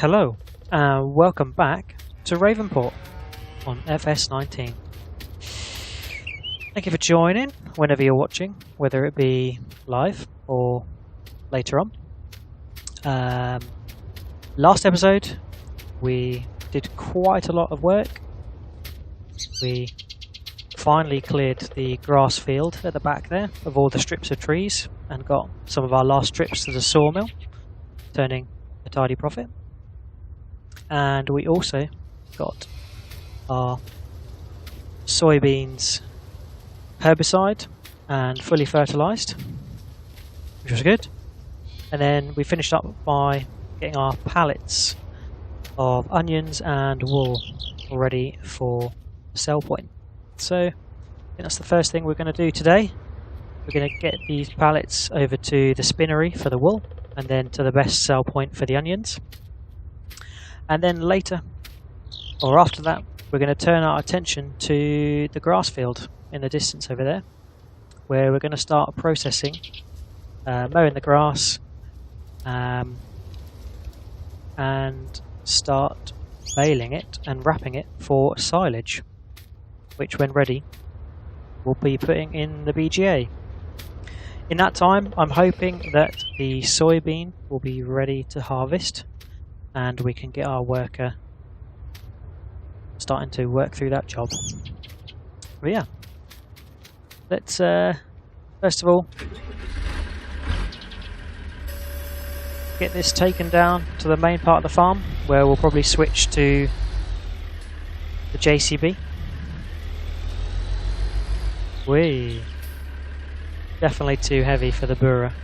Hello, and welcome back to Ravenport on FS19. Thank you for joining whenever you're watching, whether it be live or later on. Last episode, we did quite a lot of work. We finally cleared the grass field at the back there of all the strips of trees and got some of our last strips to the sawmill, turning a tidy profit. And we also got our soybeans herbicide and fully fertilized, which was good. And then we finished up by getting our pallets of onions and wool ready for sell point. So I think that's the first thing we're going to do today. We're going to get these pallets over to the spinnery for the wool and then to the best sell point for the onions. And then later, or after that, we're going to turn our attention to the grass field in the distance over there, where we're going to start processing, mowing the grass, and start baling it and wrapping it for silage, which when ready, we'll be putting in the BGA. In that time, I'm hoping that the soybean will be ready to harvest and we can get our worker starting to work through that job. But yeah, let's first of all get this taken down to the main part of the farm, where we'll probably switch to the JCB. Whee! Definitely too heavy for the burrer.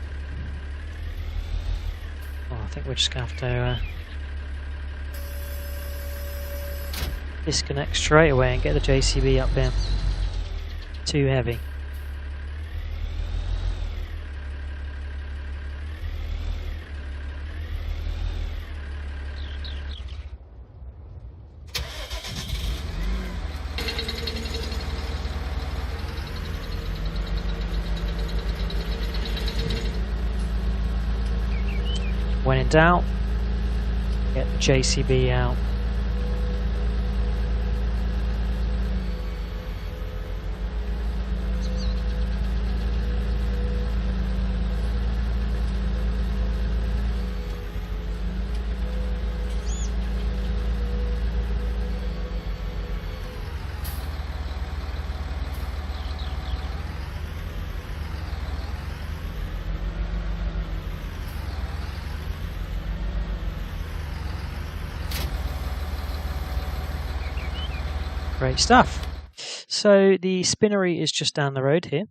Oh, I think we're just going to have to disconnect straight away and get the JCB up here. Too heavy. When in doubt, get the JCB out. Great stuff. So the spinnery is just down the road here,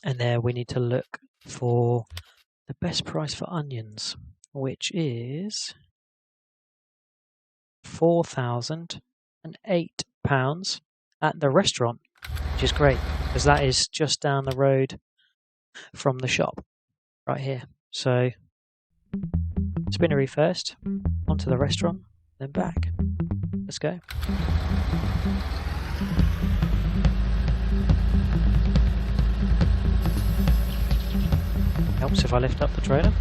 and there we need to look for the best price for onions, which is £4,008 at the restaurant, which is great because that is just down the road from the shop right here. So spinnery first, onto the restaurant, then back. Let's go. Helps if I lift up the trailer.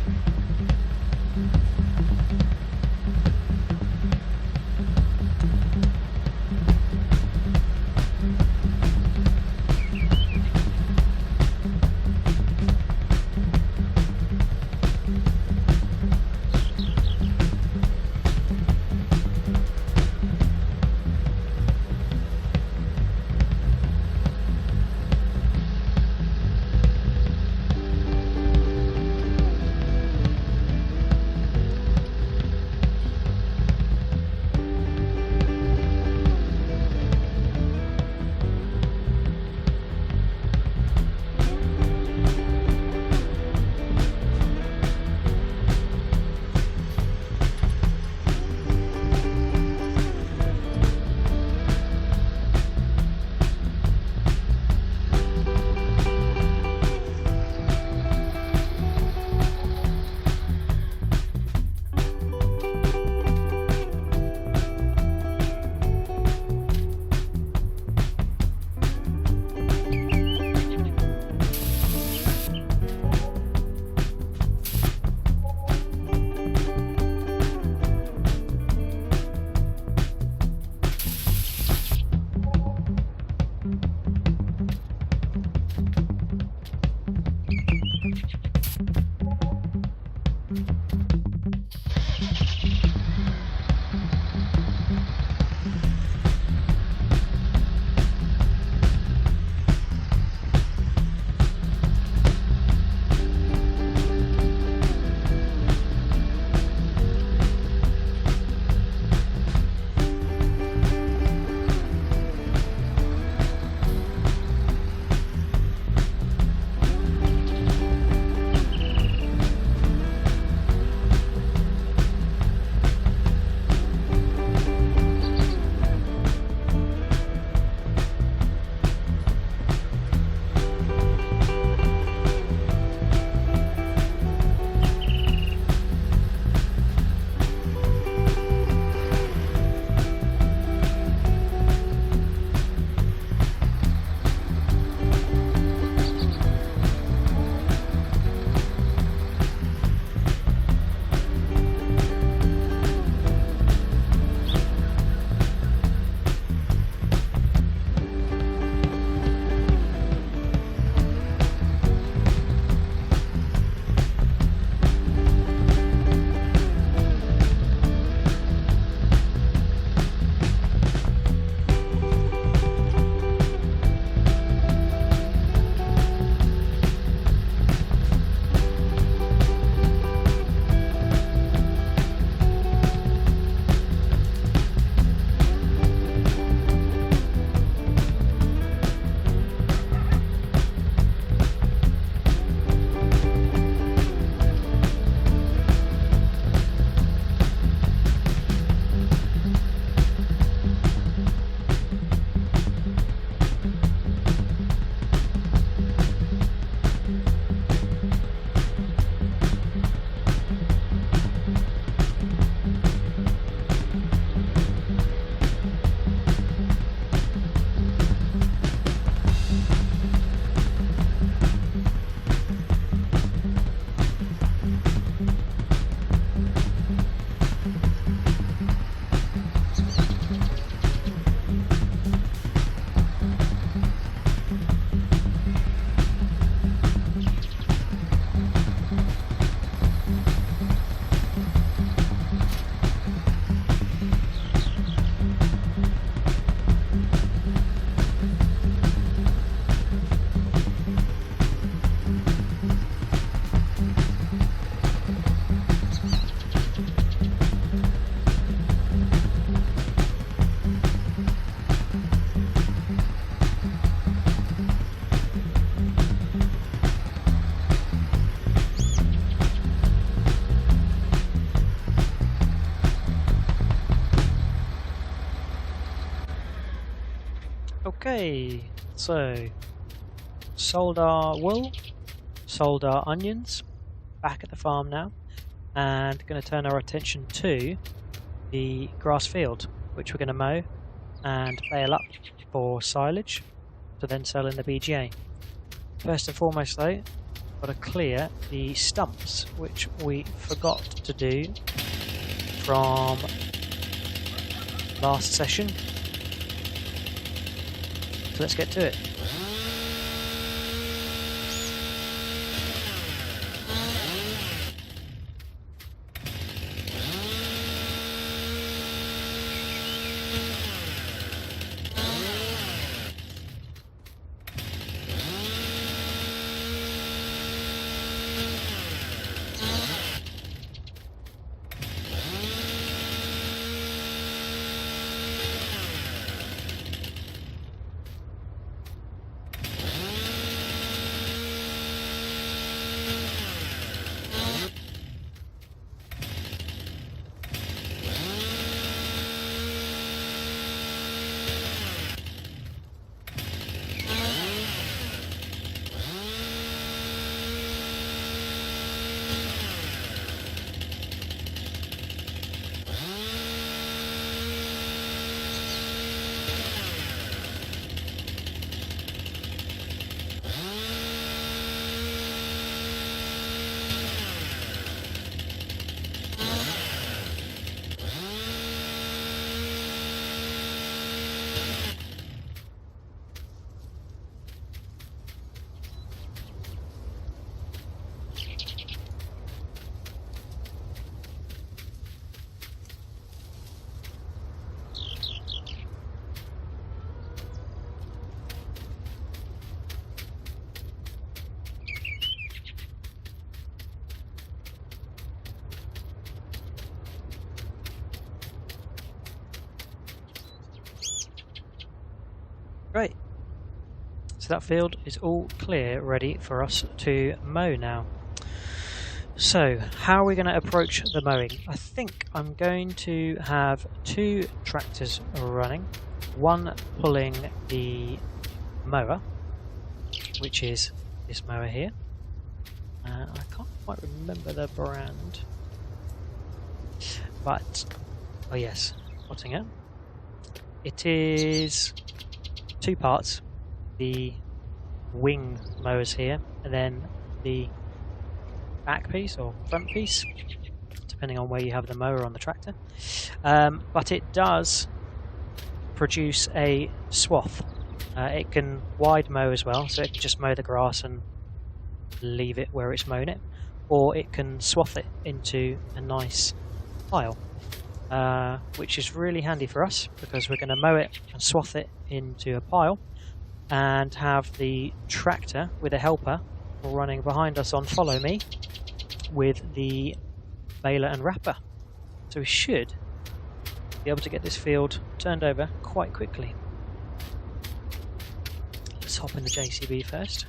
Okay, so sold our wool, sold our onions, back at the farm now, and going to turn our attention to the grass field, which we're going to mow and bale up for silage to then sell in the BGA. First and foremost though, got to clear the stumps, which we forgot to do from last session. So let's get to it. Great. So that field is all clear, ready for us to mow now. So how are we going to approach the mowing? I think I'm going to have 2 tractors running, one pulling the mower, which is this mower here. I can't quite remember the brand, but oh yes, Pottinger. It is 2 parts, the wing mowers here, and then the back piece or front piece, depending on where you have the mower on the tractor. But it does produce a swath. It can wide mow as well, so it can just mow the grass and leave it where it's mown it, or it can swath it into a nice pile, which is really handy for us because we're going to mow it and swath it into a pile and have the tractor with a helper running behind us on follow me with the baler and wrapper. So we should be able to get this field turned over quite quickly. Let's hop in the JCB first.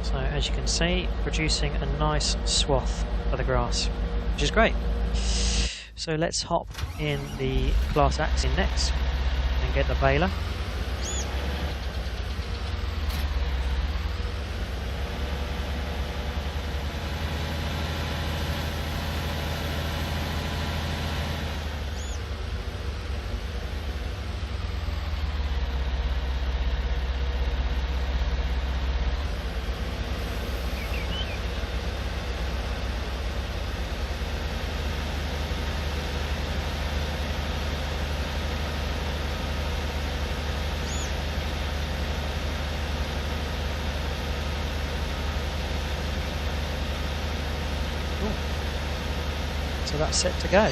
So as you can see, producing a nice swath of the grass, which is great. So let's hop in the class axe in next and get the baler. So that's set to go.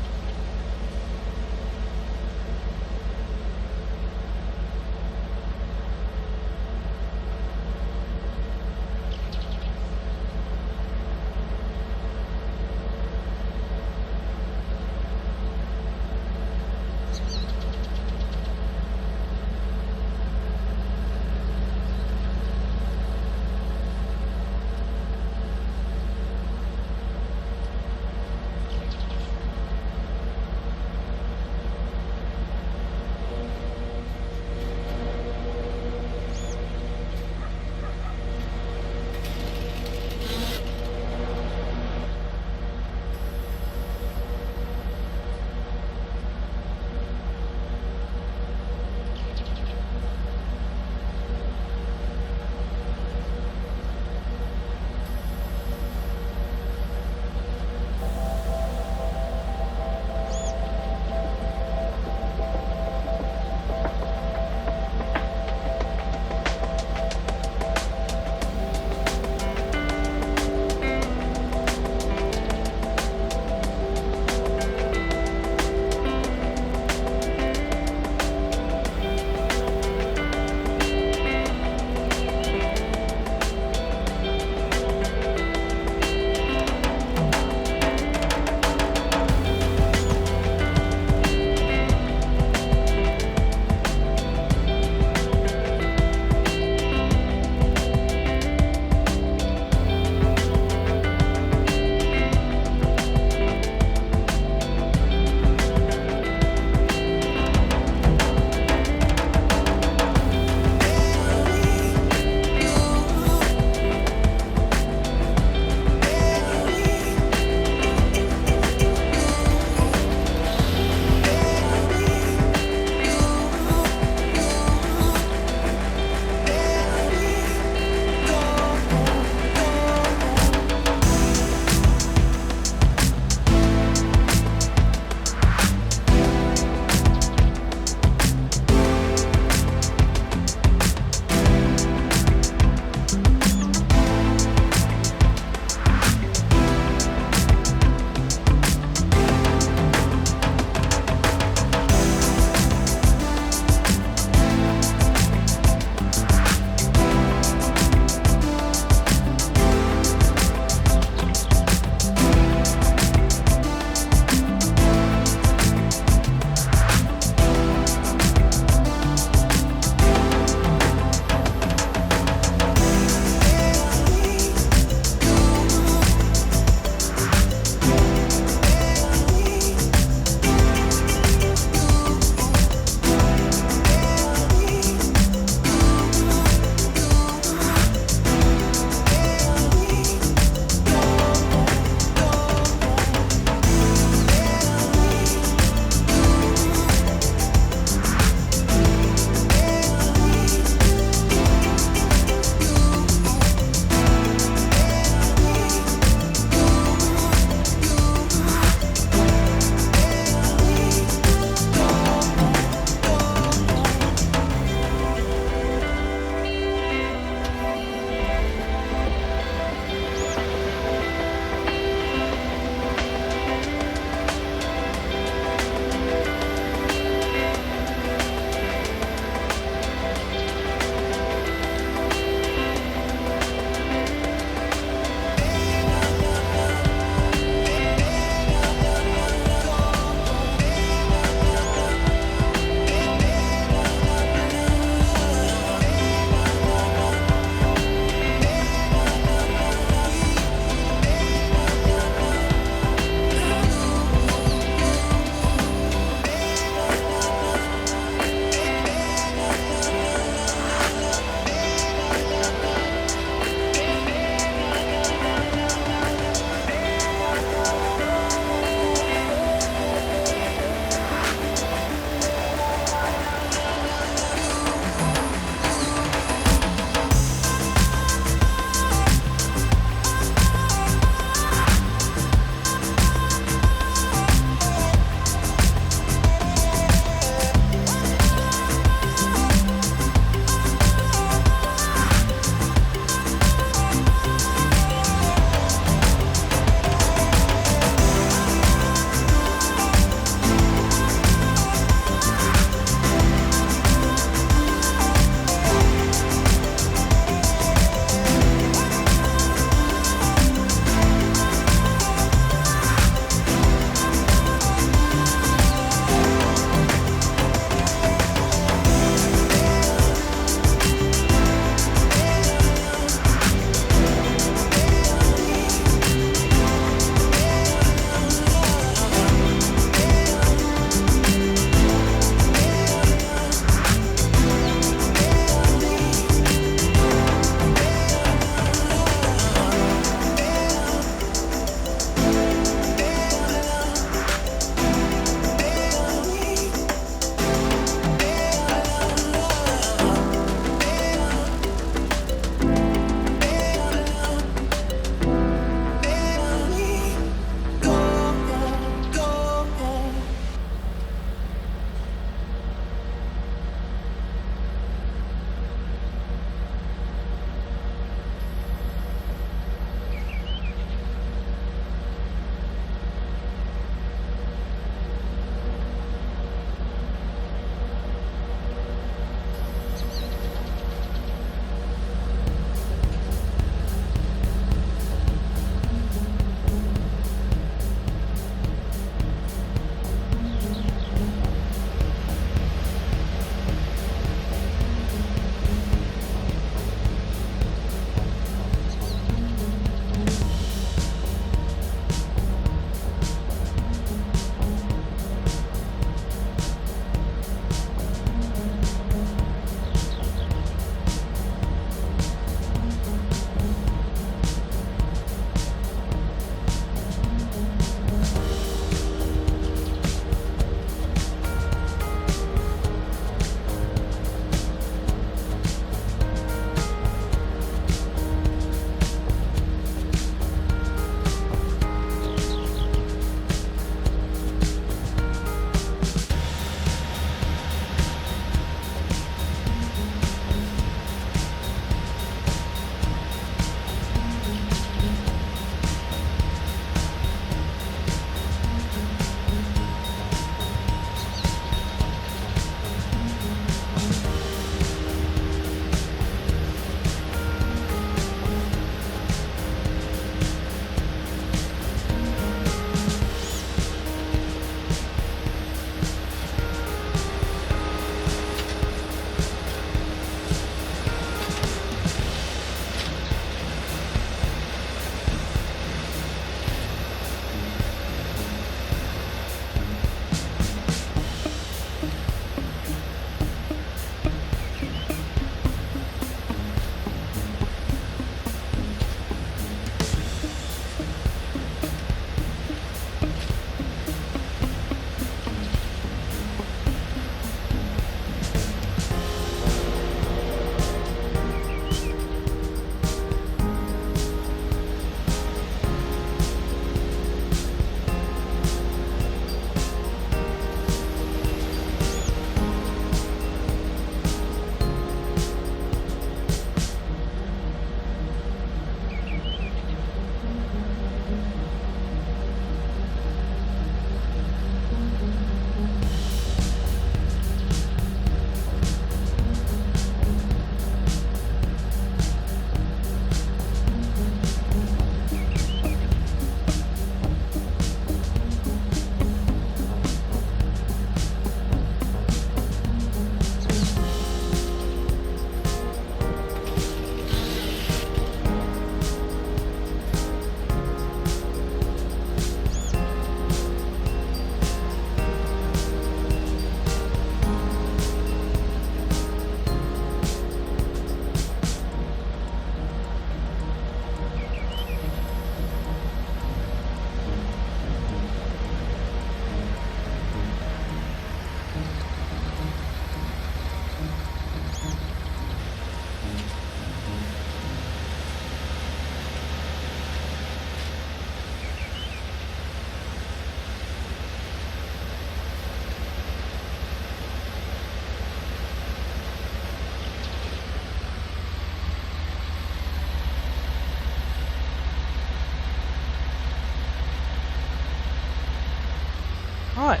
Right,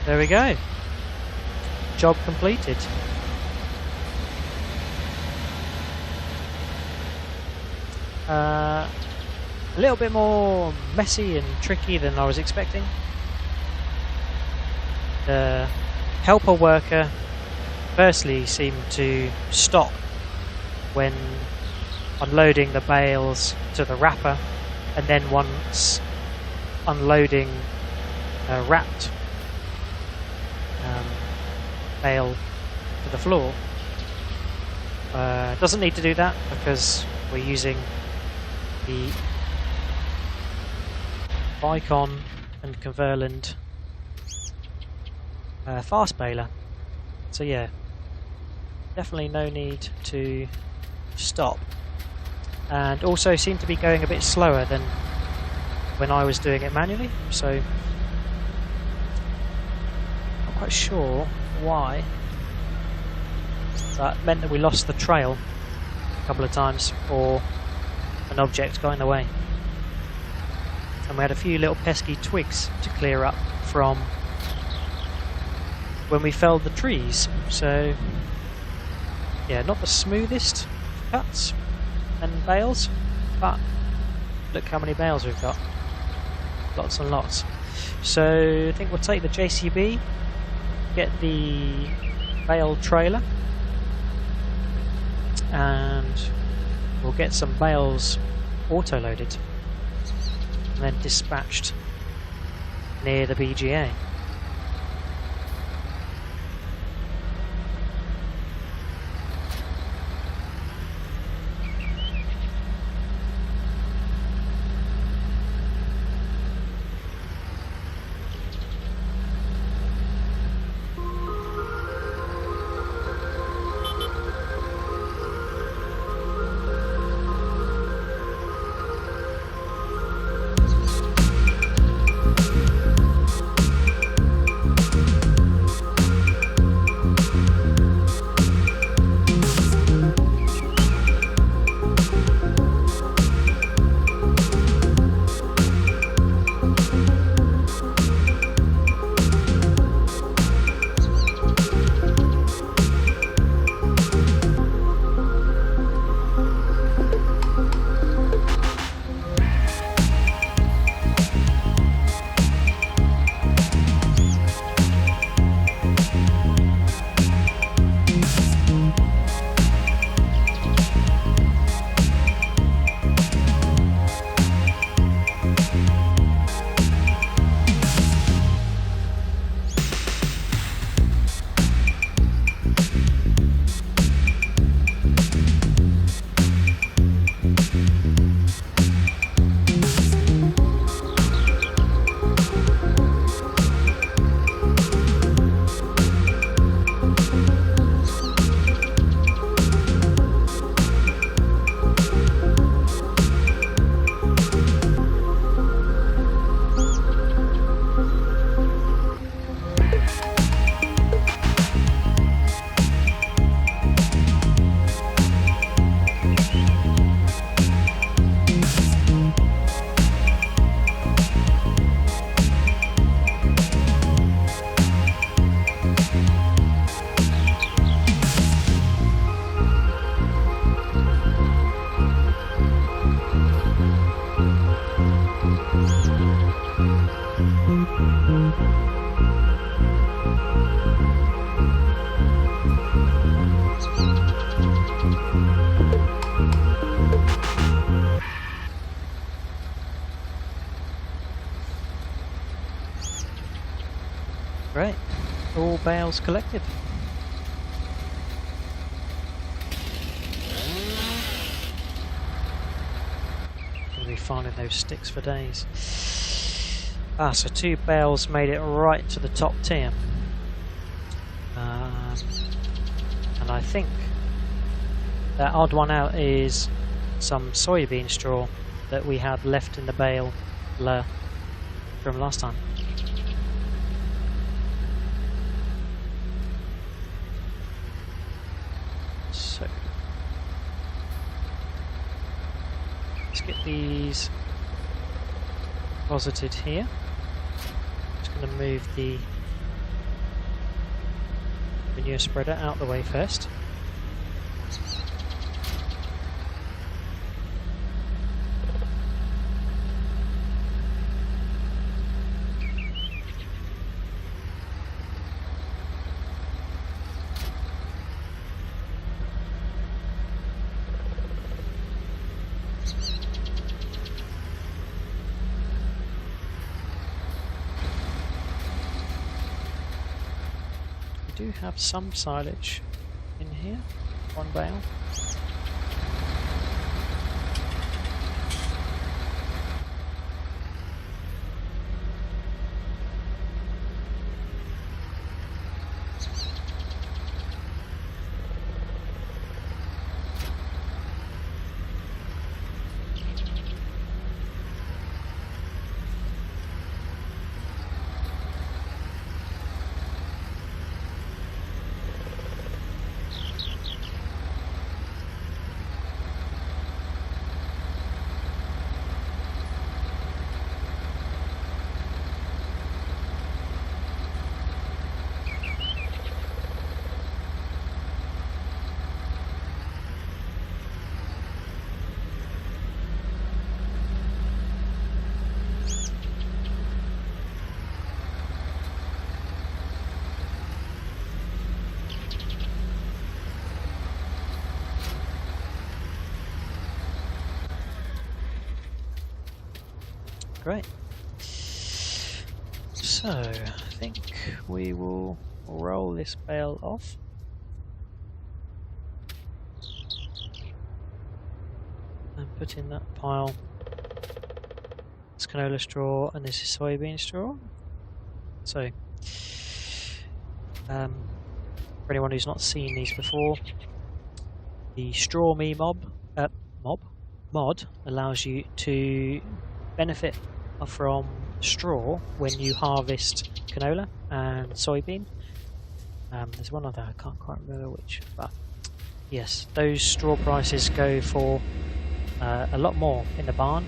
there we go. Job completed. A little bit more messy and tricky than I was expecting. The helper worker firstly seemed to stop when unloading the bales to the wrapper, and then once unloading a wrapped bale to the floor. Doesn't need to do that because we're using the Vicon and Converland fast baler. So yeah, definitely no need to stop, and also seem to be going a bit slower than when I was doing it manually, so not quite sure why. That meant that we lost the trail a couple of times, or an object got in the way, and we had a few little pesky twigs to clear up from when we felled the trees. So yeah, not the smoothest cuts and bales, but look how many bales we've got. Lots and lots. So I think we'll take the JCB, get the bale trailer, and we'll get some bales auto-loaded and then dispatched near the BGA. Great, all bales collected. Gonna be finding those sticks for days. So 2 bales made it right to the top tier. And I think that odd one out is some soybean straw that we had left in the bale from last time. So let's get these deposited here. Just going going to move the manure spreader out the way first. We do have some silage in here, one bale. Great. So, I think we will roll this bale off. And put in that pile. It's canola straw and this is soybean straw. So, for anyone who's not seen these before, the straw me mod allows you to benefit from straw when you harvest canola and soybean. There's one other, I can't quite remember which, but yes, those straw prices go for a lot more in the barn,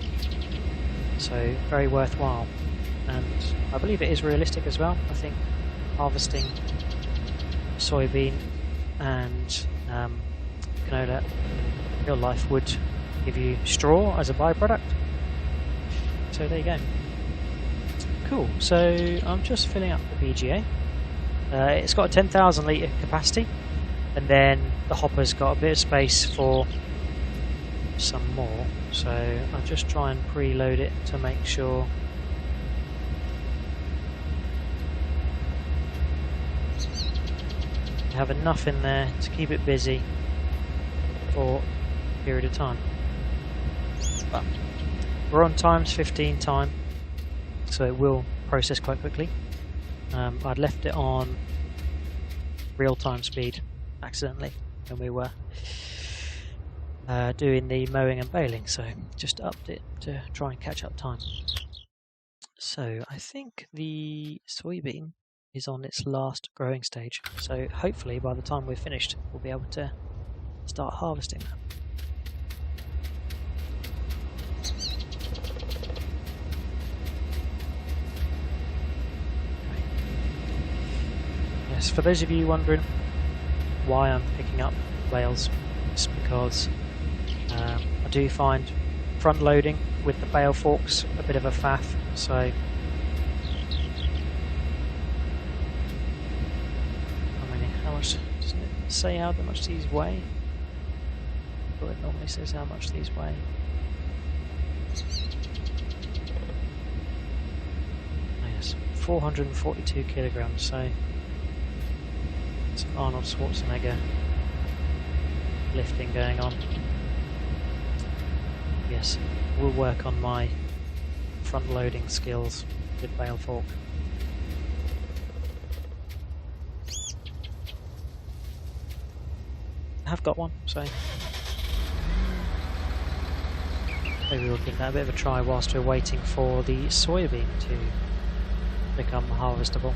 so very worthwhile, and I believe it is realistic as well. I think harvesting soybean and canola in real life would give you straw as a byproduct. So there you go. Cool, so I'm just filling up the BGA. It's got a 10,000 litre capacity, and then the hopper's got a bit of space for some more, so I'll just try and preload it to make sure you have enough in there to keep it busy for a period of time. But we're on times 15 time, so it will process quite quickly. I'd left it on real-time speed accidentally when we were doing the mowing and baling, so just upped it to try and catch up time. So I think the soybean is on its last growing stage, so hopefully by the time we're finished we'll be able to start harvesting that. Yes, for those of you wondering why I'm picking up bales, it's because I do find front loading with the bale forks a bit of a faff, so I mean, how much doesn't it say how much these weigh? But it normally says how much these weigh. Oh yes, 442 kilograms, so some Arnold Schwarzenegger lifting going on. Yes, we'll work on my front loading skills with bale fork. I have got one, so maybe we'll give that a bit of a try whilst we're waiting for the soybean to become harvestable.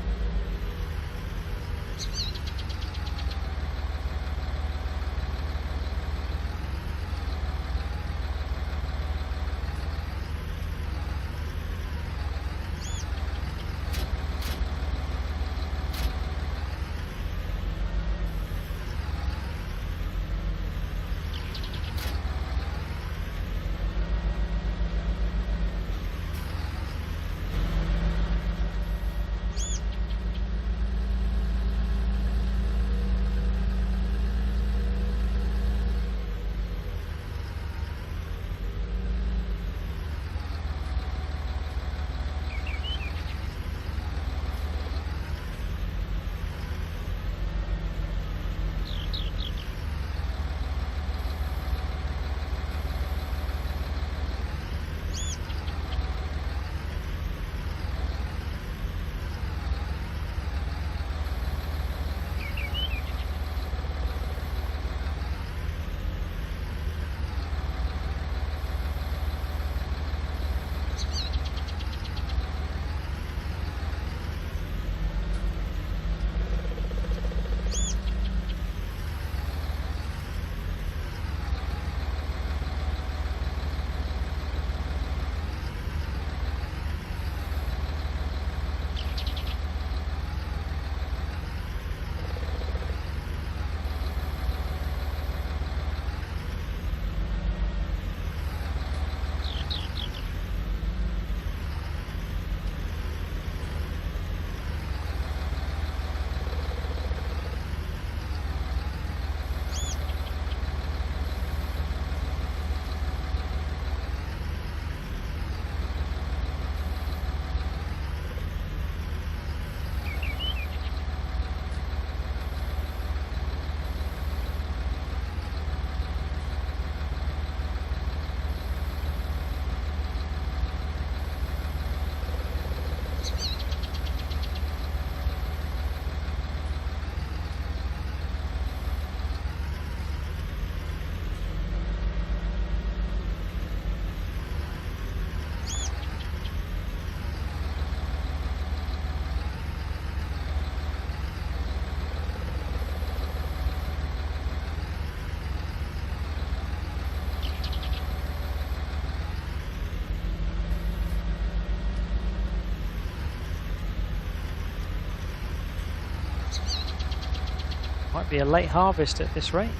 might be a late harvest at this rate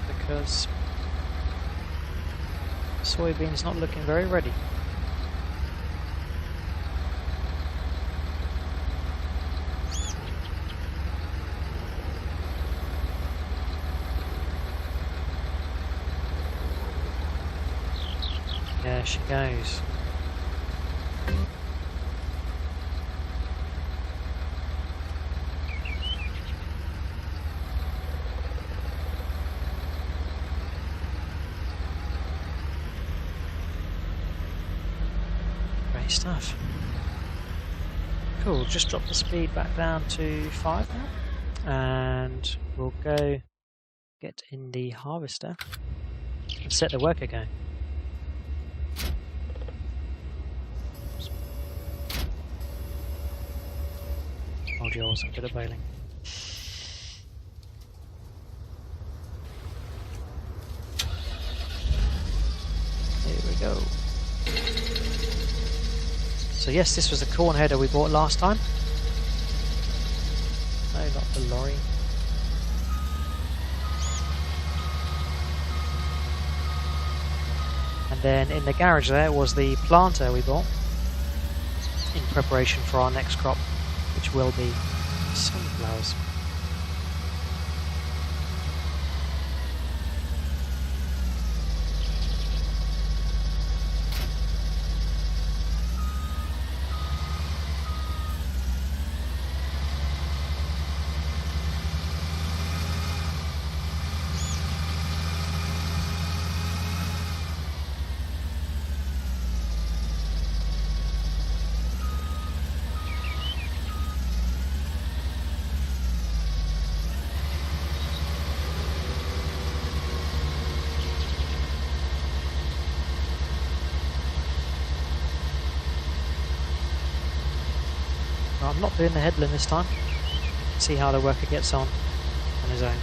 because soybeans not looking very ready. There she goes. Great stuff. Cool, just drop the speed back down to 5 now, and we'll go get in the harvester and set the worker going. Hold yours, I'm good at bailing. Here we go. So yes, this was the corn header we bought last time. No, not the lorry. And then in the garage there was the planter we bought in preparation for our next crop, which will be sunflowers. I'm not doing the headland this time. See how the worker gets on his own.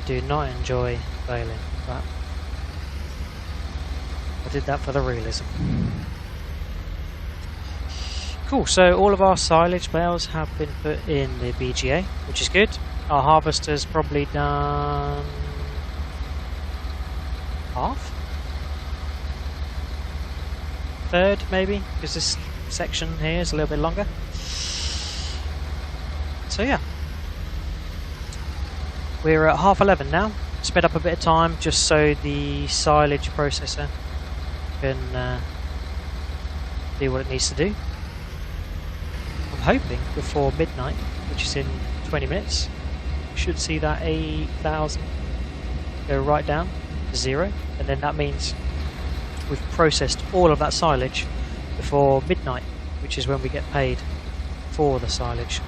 I do not enjoy baling, but I did that for the realism. Cool, so all of our silage bales have been put in the BGA, which is good. Our harvester's probably done half? Third, maybe, because this section here is a little bit longer. So yeah. We're at 11:30 now. Sped up a bit of time just so the silage processor can do what it needs to do. I'm hoping before midnight, which is in 20 minutes, we should see that 8,000 go right down to 0, and then that means we've processed all of that silage before midnight, which is when we get paid for the silage.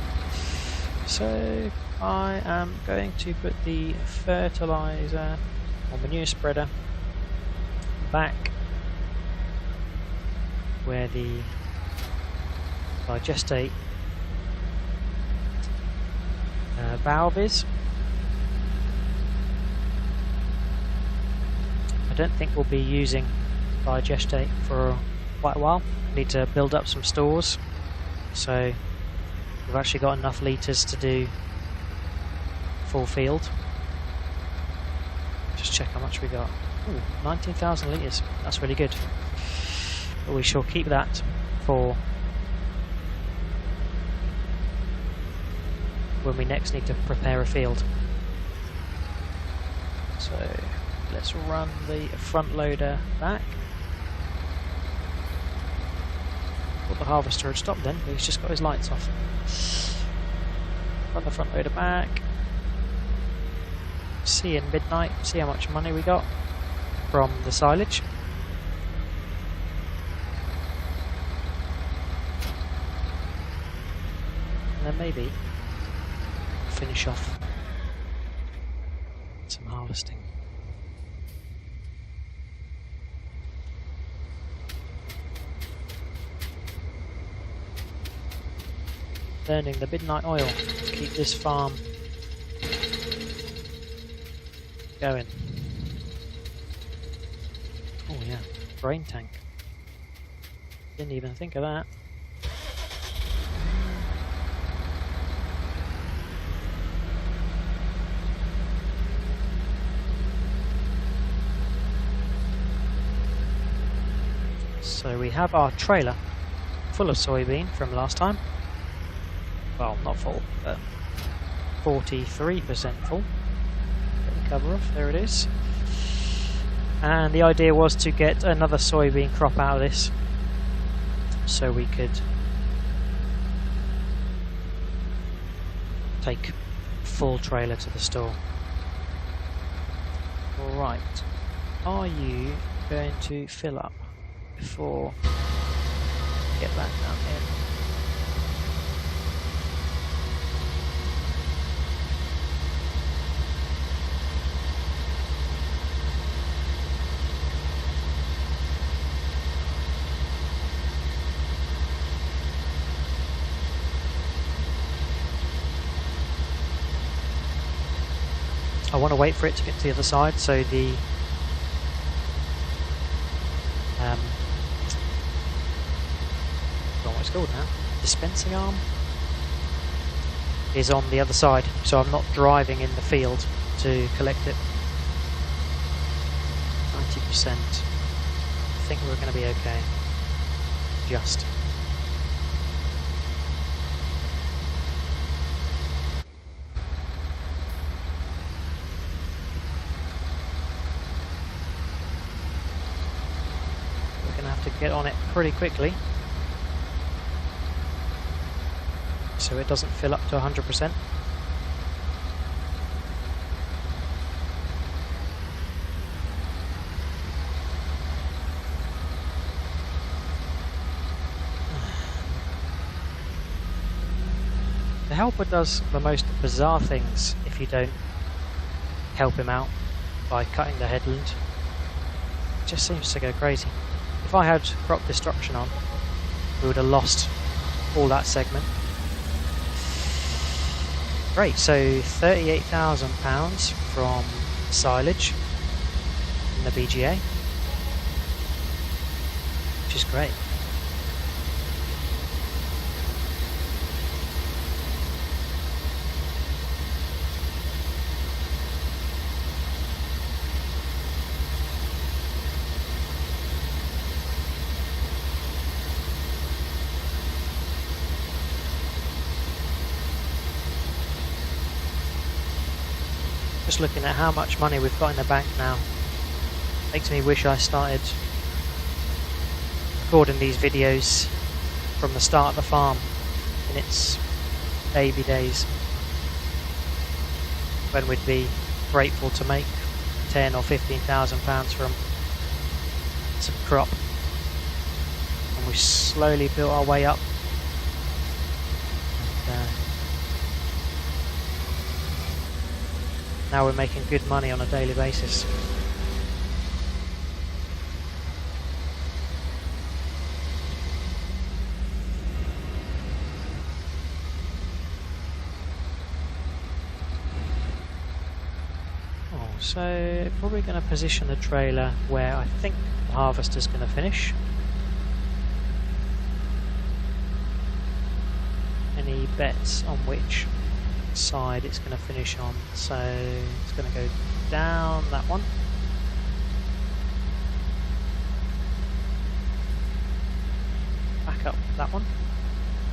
So I am going to put the fertilizer or manure spreader back where the digestate valve is. I don't think we'll be using digestate for quite a while. Need to build up some stores, so we've actually got enough litres to do full field. Just check how much we got. Ooh, 19,000 litres. That's really good. But we shall keep that for when we next need to prepare a field. So let's run the front loader back. Thought the harvester had stopped then, but he's just got his lights off. Run the front loader back. See in midnight, see how much money we got from the silage. And then maybe finish off some harvesting. Burning the midnight oil to keep this farm going. Oh yeah, grain tank. Didn't even think of that. So we have our trailer full of soybean from last time. Well, not full, but 43% full. Get the cover off, there it is. And the idea was to get another soybean crop out of this, so we could take full trailer to the store. Alright, are you going to fill up before we get back down here? I want to wait for it to get to the other side, so the what it's called now, dispensing arm is on the other side, so I'm not driving in the field to collect it. 90%. I think we're going to be okay. Just. To get on it pretty quickly so it doesn't fill up to 100%. The helper does the most bizarre things if you don't help him out by cutting the headland. It just seems to go crazy. If I had crop destruction on, we would have lost all that segment. Great, so £38,000 from silage in the BGA, which is great. Just looking at how much money we've got in the bank now makes me wish I started recording these videos from the start of the farm in its baby days, when we'd be grateful to make 10 or 15,000 pounds from some crop, and we slowly built our way up. And, now we're making good money on a daily basis. So probably going to position the trailer where I think the harvester's going to finish. Any bets on which side it's going to finish on? So it's going to go down that one. Back up that one.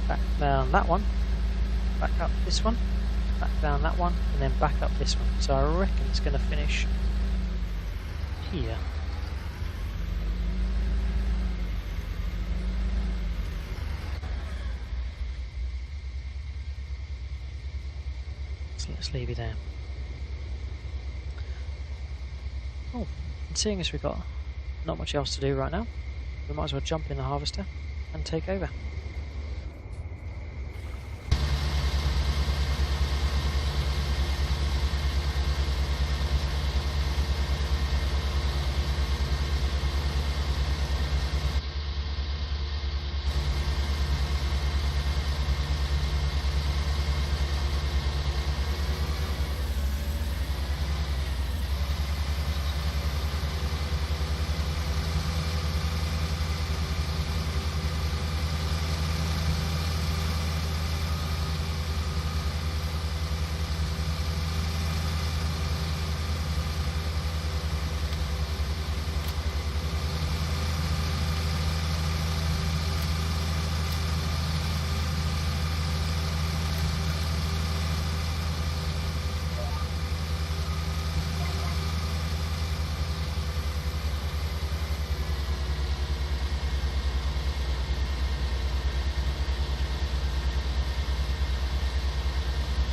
Back down that one. Back up this one. Back down that one, and then back up this one. So I reckon it's going to finish here. So let's leave you there. Oh, and seeing as we've got not much else to do right now, we might as well jump in the harvester and take over.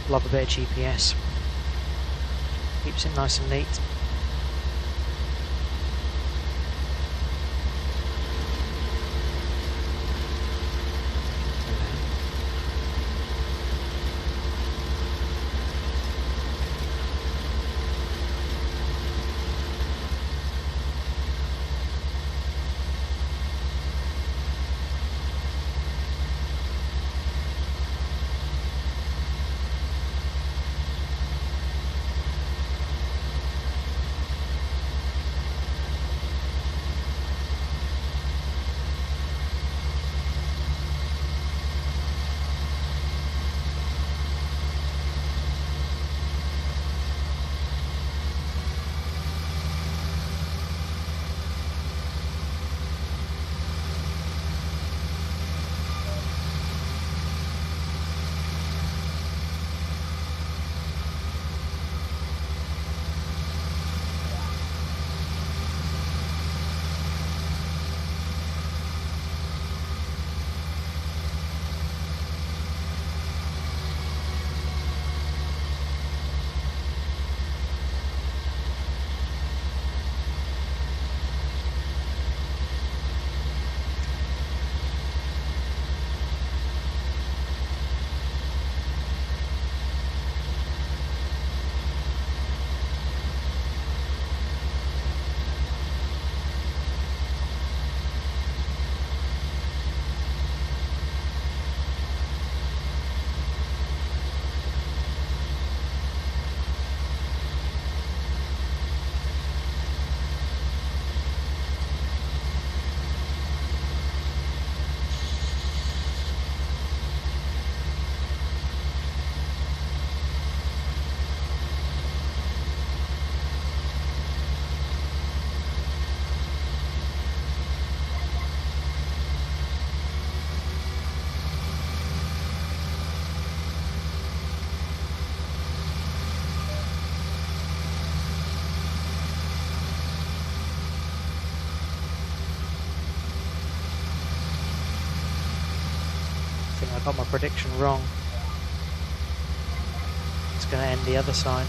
Love a bit of GPS. Keeps it nice and neat. think I got my prediction wrong. It's going to end the other side.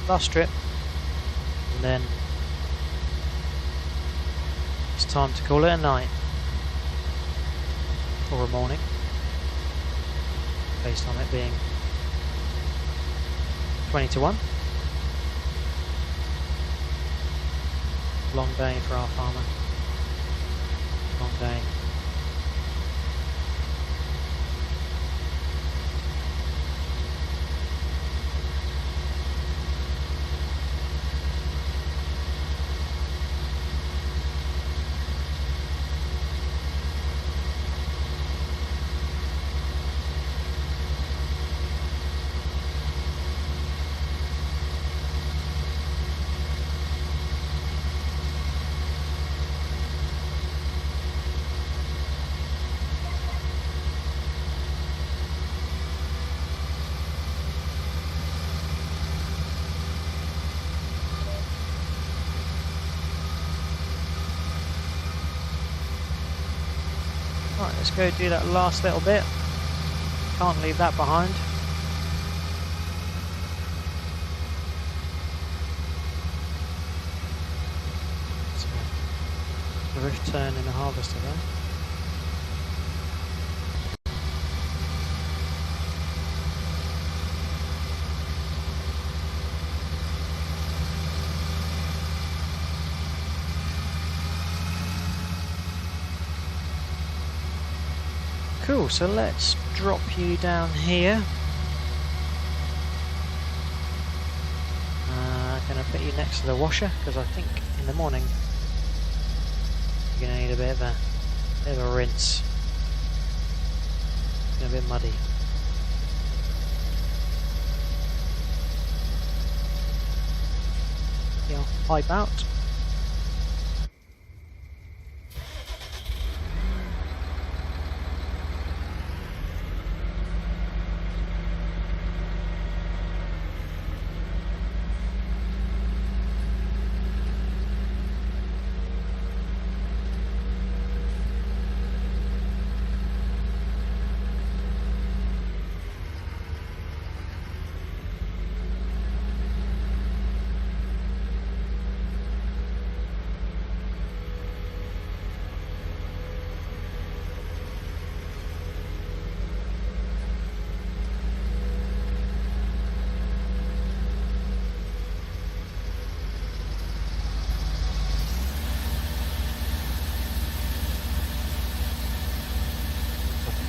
Last strip, and then it's time to call it a night or a morning, based on it being 20 to 1. Long day for our farmer. Long day. Right, let's go do that last little bit. Can't leave that behind. So, the rift turn in the harvester then. Cool, so let's drop you down here. Gonna put you next to the washer because I think in the morning you're gonna need a bit of a rinse. It's a bit muddy. Yeah, pipe out.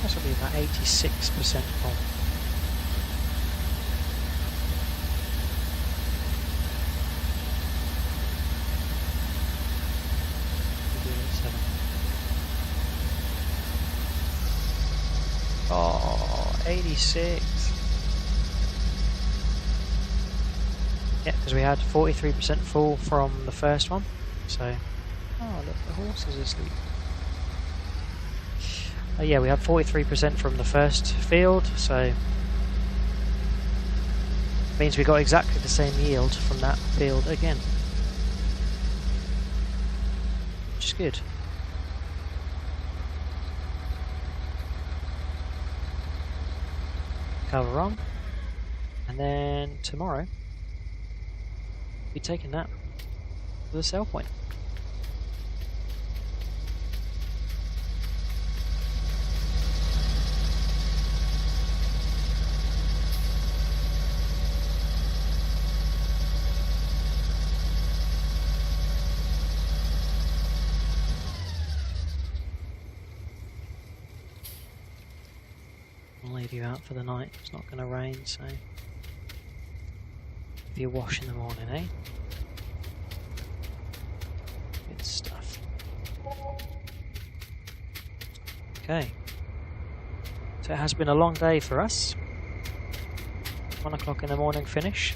This will be about 86% full. Oh, 86. Yeah, because we had 43% full from the first one. So, oh look, the horse is asleep. Yeah, we had 43% from the first field, so means we got exactly the same yield from that field again, which is good. Cover on, and then tomorrow we'll be taking that to the sell point. I'll leave you out for the night. It's not going to rain, so if you wash in the morning, eh? Good stuff. Okay, so it has been a long day for us. 1 o'clock in the morning finish.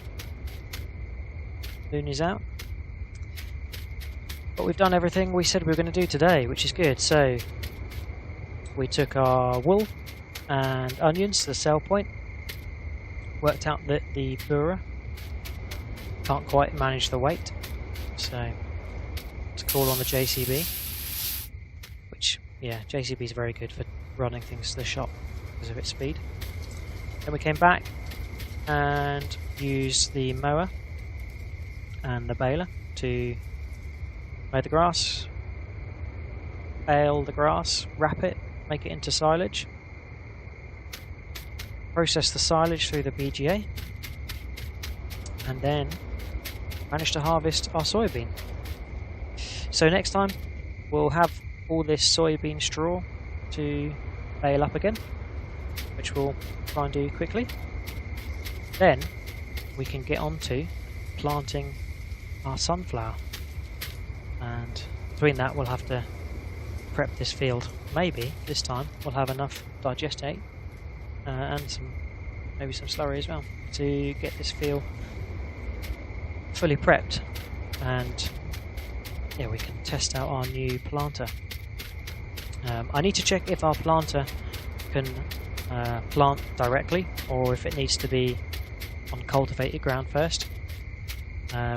Moon is out. But we've done everything we said we were going to do today, which is good. So we took our wool and onions to the sell point. Worked out that the Bura can't quite manage the weight, so to call on the JCB, which, yeah, JCB is very good for running things to the shop because of its speed. Then we came back and used the mower and the baler to mow the grass, bale the grass, wrap it, make it into silage, process the silage through the BGA, and then managed to harvest our soybean. So next time we'll have all this soybean straw to bale up again, which we'll try and do quickly. Then we can get on to planting our sunflower, and between that we'll have to prep this field. Maybe this time we'll have enough digestate and maybe some slurry as well to get this field fully prepped, and yeah, we can test out our new planter. I need to check if our planter can plant directly or if it needs to be on cultivated ground first.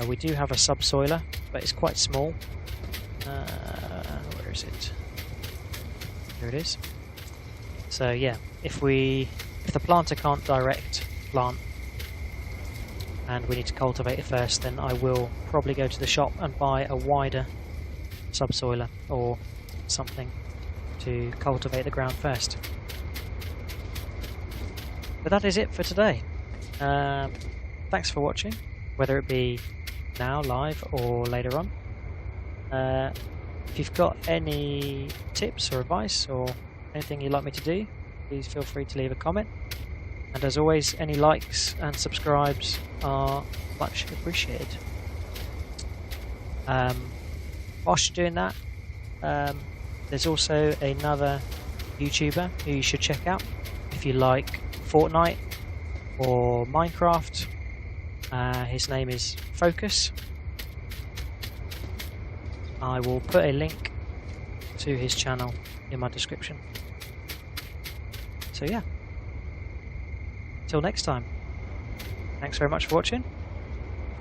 We do have a subsoiler, but it's quite small. Where is it? Here it is. So yeah, if the planter can't direct plant and we need to cultivate it first, then I will probably go to the shop and buy a wider subsoiler or something to cultivate the ground first. But that is it for today. Thanks for watching, whether it be now live or later on. If you've got any tips or advice or anything you'd like me to do, please feel free to leave a comment. And as always, any likes and subscribes are much appreciated. Whilst you're doing that, there's also another YouTuber who you should check out if you like Fortnite or Minecraft. His name is Focus. I will put a link to his channel in my description. So yeah, till next time, thanks very much for watching.